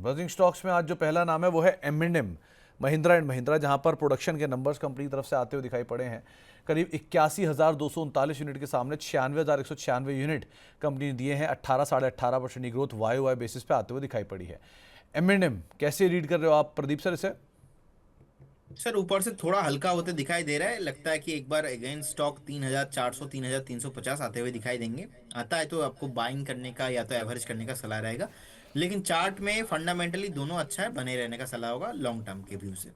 Buzzing stocks में आज जो पहला नाम है वो है M&M, महिंद्रा एंड महिंद्रा, जहां पर प्रोडक्शन के नंबर्स कंपनी की तरफ से आते हुए दिखाई पड़े हैं। करीब 81,239 यूनिट के सामने 96,196 यूनिट कंपनी ने दिए हैं। 18-18.5% की ग्रोथ वाई बेसिस पे आते हुए दिखाई पड़ी है। M&M कैसे रीड कर रहे हो आप प्रदीप सर इसे? सर ऊपर से थोड़ा हल्का होते दिखाई दे रहा है। लगता है कि एक बार अगेन स्टॉक 3,400 3,350 आते हुए दिखाई देंगे। आता है तो आपको बाइंग करने का या तो एवरेज करने का सलाह रहेगा। लेकिन चार्ट में फंडामेंटली दोनों अच्छा है, बने रहने का सलाह होगा लॉन्ग टर्म के व्यू से।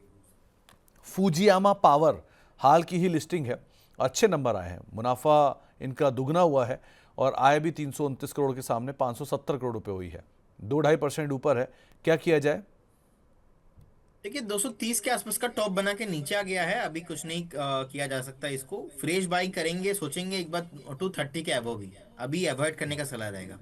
फूजियामा पावर हाल की ही लिस्टिंग है, अच्छे नंबर आए हैं, मुनाफा इनका दुगना हुआ है और आय भी 329 करोड़ के सामने 570 करोड़ रुपए हुई है, 2-2.5% ऊपर है। क्या किया जाए? देखिए 230 के आसपास का टॉप बना के नीचे आ गया है। अभी कुछ नहीं किया जा सकता। इसको फ्रेश बाई करेंगे, सोचेंगे एक बार 230 के अबव भी अभी अवॉइड करने का सलाह रहेगा।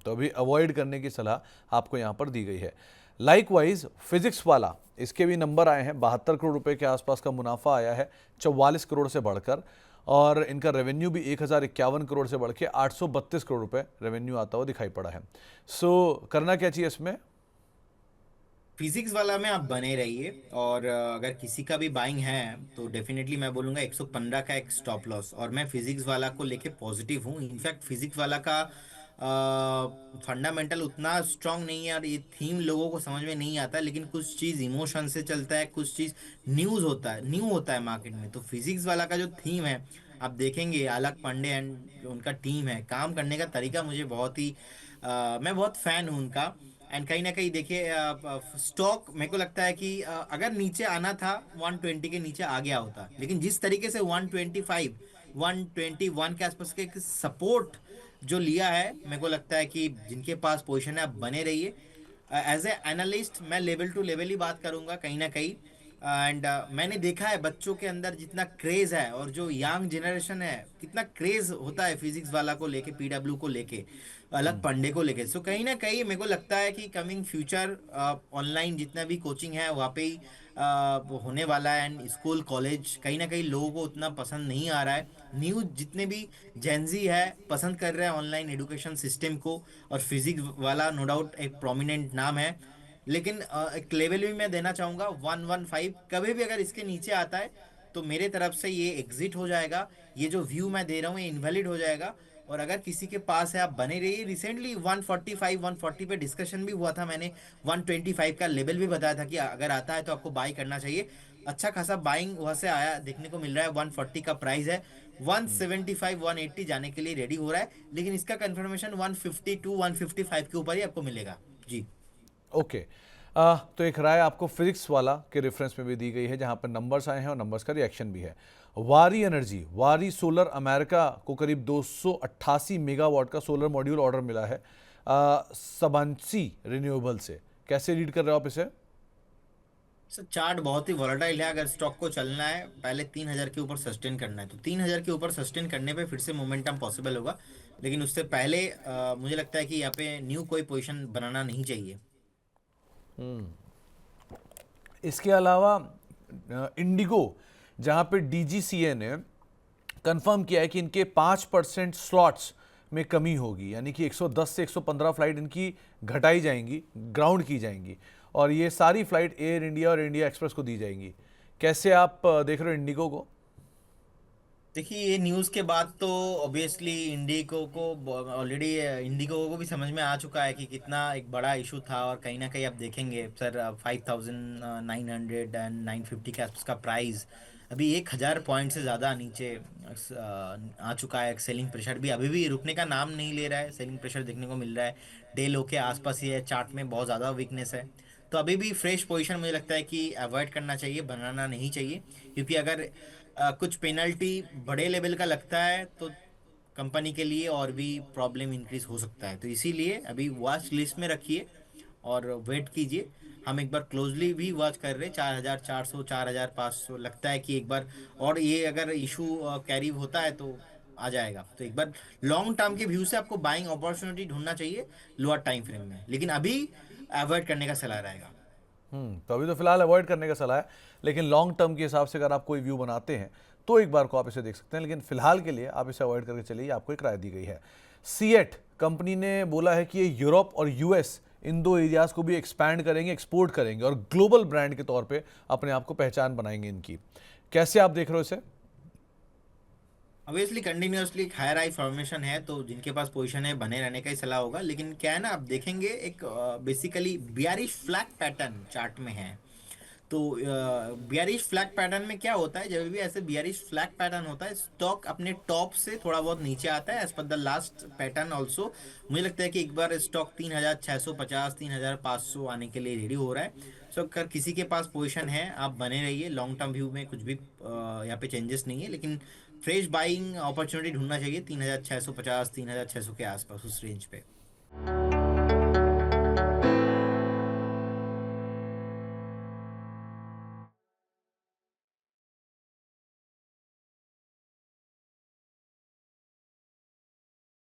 तो अभी अवॉइड करने की सलाह आपको यहाँ पर दी गई है। लाइकवाइज फिजिक्स वाला, इसके भी नंबर आए हैं, 72 करोड़ रुपए के आसपास का मुनाफा आया है 44 करोड़ से बढ़कर, और इनका रेवेन्यू भी 1,051 करोड़ से बढ़ के 832 करोड़ रुपए रेवेन्यू आता हुआ दिखाई पड़ा है। सो करना क्या चाहिए इसमें? फिजिक्स वाला में आप बने रहिए। और अगर किसी का भी बाइंग है तो डेफिनेटली मैं बोलूंगा 115 का एक स्टॉप लॉस। और मैं फिजिक्स वाला को लेके पॉजिटिव हूँ। इनफैक्ट फिजिक्स वाला का फंडामेंटल उतना स्ट्रांग नहीं है और ये थीम लोगों को समझ में नहीं आता। लेकिन कुछ चीज़ इमोशन से चलता है, कुछ चीज़ न्यू होता है मार्केट में। तो फिजिक्स वाला का जो थीम है आप देखेंगे, आलक पांडे एंड जो उनका टीम है, काम करने का तरीका मुझे बहुत ही मैं बहुत फैन हूँ उनका। एंड कहीं ना कहीं देखिए स्टॉक मेरे को लगता है कि अगर नीचे आना था 120 के नीचे आ गया होता। लेकिन जिस तरीके से 125 121 के आसपास के सपोर्ट जो लिया है, मेरे को लगता है कि जिनके पास पोजीशन है आप बने रहिए। एज ए एनालिस्ट मैं लेवल टू लेवल ही बात करूंगा कहीं ना कहीं। एंड मैंने देखा है बच्चों के अंदर जितना क्रेज है और जो यंग जनरेशन है कितना क्रेज होता है फिजिक्स वाला को लेके, पीडब्ल्यू को लेके, अलग पंडे को लेके। सो कहीं ना कहीं मेरे को लगता है कि कमिंग फ्यूचर ऑनलाइन जितना भी कोचिंग है वहाँ पे ही होने वाला है। एंड स्कूल कॉलेज कहीं ना कहीं लोगों को उतना पसंद नहीं आ रहा है। न्यूज जितने भी जेंजी है पसंद कर रहे हैं ऑनलाइन एजुकेशन सिस्टम को। और फिजिक्स वाला नो डाउट एक प्रोमिनेंट नाम है। लेकिन एक लेवल भी मैं देना चाहूंगा 115। कभी भी अगर इसके नीचे आता है तो मेरे तरफ से ये एग्जिट हो जाएगा। ये जो व्यू मैं दे रहा हूँ ये इनवैलिड हो जाएगा। और अगर किसी के पास है आप बने रहिए। रिसेंटली 145 140 पे डिस्कशन भी हुआ था। मैंने 125 का लेवल भी बताया था कि अगर आता है तो आपको बाई करना चाहिए। अच्छा खासा बाइंग वहां से आया देखने को मिल रहा है। 140 का प्राइस है, 175 180 जाने के लिए रेडी हो रहा है। लेकिन इसका कंफर्मेशन 150 टू 155 के ऊपर ही आपको मिलेगा जी। ओके। तो एक राय आपको फिजिक्स वाला के रेफरेंस में भी दी गई है, जहां पर नंबर्स आए हैं और नंबर्स का रिएक्शन भी है। वारी एनर्जी, वारी सोलर अमेरिका को करीब 288 मेगावाट का सोलर मॉड्यूल ऑर्डर मिला है सबांसी रिन्यूएबल से। कैसे रीड कर रहे हो आप इसे? सर चार्ट बहुत ही वॉलेटाइल है। अगर स्टॉक को चलना है पहले 3,000 के ऊपर सस्टेन करना है तो 3,000 के ऊपर सस्टेन करने पे फिर से मोमेंटम पॉसिबल होगा। लेकिन उससे पहले मुझे लगता है कि यहाँ पे न्यू कोई पोजीशन बनाना नहीं चाहिए। इसके अलावा इंडिगो, जहां पे डीजीसीए ने कंफर्म किया है कि इनके 5% स्लॉट्स में कमी होगी, यानी कि 110 से 115 फ्लाइट इनकी घटाई जाएंगी, ग्राउंड की जाएंगी, और ये सारी फ्लाइट एयर इंडिया और इंडिया एक्सप्रेस को दी जाएंगी। कैसे आप देख रहे हो इंडिगो को? देखिए ये न्यूज़ के बाद तो ऑब्वियसली इंडिगो को ऑलरेडी इंडिगो को भी समझ में आ चुका है कि कितना एक बड़ा इशू था। और कहीं ना कहीं आप देखेंगे सर 5,900 एंड 950 के आसपास का प्राइस अभी 1,000 पॉइंट से ज़्यादा नीचे आ चुका है। सेलिंग प्रेशर भी अभी भी रुकने का नाम नहीं ले रहा है। सेलिंग प्रेशर देखने को मिल रहा है। डे लो के आसपास ही है। चार्ट में बहुत ज़्यादा वीकनेस है। तो अभी भी फ्रेश पोजीशन मुझे लगता है कि अवॉइड करना चाहिए, बनाना नहीं चाहिए। क्योंकि अगर कुछ पेनल्टी बड़े लेवल का लगता है तो कंपनी के लिए और भी प्रॉब्लम इंक्रीज हो सकता है। तो इसीलिए अभी वॉच लिस्ट में रखिए और वेट कीजिए। हम एक बार क्लोजली भी वॉच कर रहे हैं। 4,400 4,500 लगता है कि एक बार और ये अगर इशू कैरी होता है तो आ जाएगा। तो एक बार लॉन्ग टर्म के व्यू से आपको बाइंग अपॉर्चुनिटी ढूंढना चाहिए लोअर टाइम फ्रेम में। लेकिन अभी अवॉइड करने का सलाह रहेगा। तो अभी तो फिलहाल अवॉइड करने का सलाह है, लेकिन लॉन्ग टर्म के हिसाब से अगर आप कोई व्यू बनाते हैं तो एक बार को आप इसे देख सकते हैं, लेकिन फिलहाल के लिए आप इसे अवॉइड करके चलिए, आपको एक राय दी गई है। सीएट कंपनी ने बोला है कि ये यूरोप और यूएस इन दो एरियाज को भी एक्सपैंड करेंगे, एक्सपोर्ट करेंगे और ग्लोबल ब्रांड के तौर पे अपने आप को पहचान बनाएंगे इनकी। कैसे आप देख रहे हो इसे? ऑब्वियसली कंटिन्यूअसली एक हायर आई फॉर्मेशन है, तो जिनके पास पोजीशन है बने रहने का ही सलाह होगा। लेकिन क्या है ना, आप देखेंगे एक basically bearish flag pattern chart में है। तो बियरिश फ्लैग पैटर्न में क्या होता है, जब भी ऐसे बियरिश फ्लैग पैटर्न होता है, स्टॉक अपने टॉप से थोड़ा बहुत नीचे आता है as per the last pattern also. मुझे लगता है कि एक बार स्टॉक 3650 3500 आने के लिए रेडी हो रहा है। सो अगर किसी के पास पोजीशन है, आप बने रहिए। लॉन्ग टर्म व्यू में कुछ भी यहाँ पे चेंजेस नहीं है, लेकिन फ्रेश बाइंग अपॉर्चुनिटी ढूंढना चाहिए 3650 3600 के आसपास, उस रेंज पे।